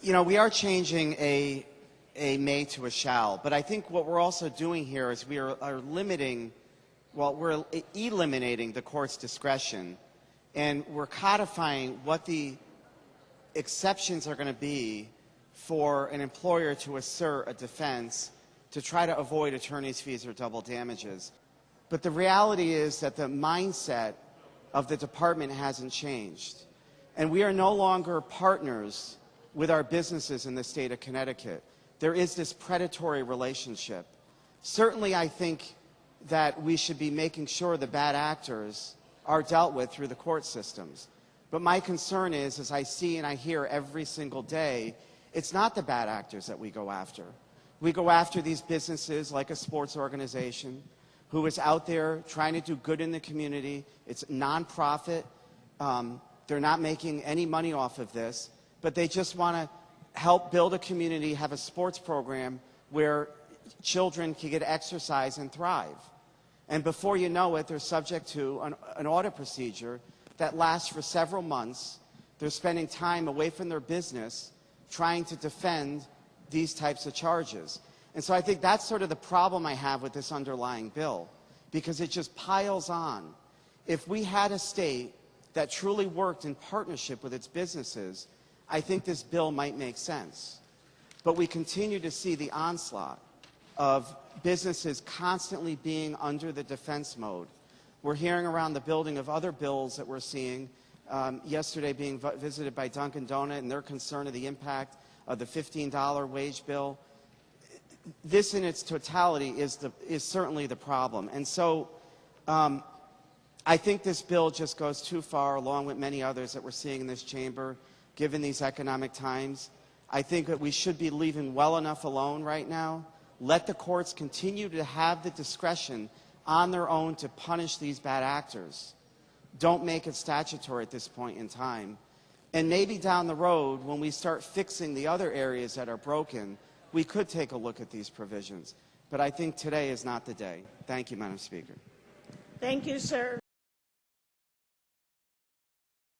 We are changing a may to a shall, but I think what we're also doing here is we are limiting, we're eliminating the court's discretion, and we're codifying what the exceptions are going to be for an employer to assert a defense to try to avoid attorney's fees or double damages. But the reality is that the mindset of the department hasn't changed. And we are no longer partners with our businesses in the state of Connecticut. There is this predatory relationship. Certainly, I think that we should be making sure the bad actors are dealt with through the court systems. But my concern is, as I see and I hear every single day, it's not the bad actors that we go after. We go after these businesses like a sports organization who is out there trying to do good in the community. It's nonprofit. They're not making any money off of this, but they just want to help build a community, have a sports program where children can get exercise and thrive. And before you know it, they're subject to an audit procedure that lasts for several months. They're spending time away from their business trying to defend these types of charges. And so I think that's sort of the problem I have with this underlying bill, because it just piles on. If we had a state that truly worked in partnership with its businesses, I think this bill might make sense. But we continue to see the onslaught of businesses constantly being under the defense mode. We're hearing around the building of other bills that we're seeing, yesterday being visited by Dunkin' Donut, and their concern of the impact of the $15 wage bill. This in its totality is certainly the problem. And so I think this bill just goes too far, along with many others that we're seeing in this chamber, given these economic times. I think that we should be leaving well enough alone right now. Let the courts continue to have the discretion on their own to punish these bad actors. Don't make it statutory at this point in time. And maybe down the road, when we start fixing the other areas that are broken, we could take a look at these provisions. But I think today is not the day. Thank you, Madam Speaker. Thank you, sir.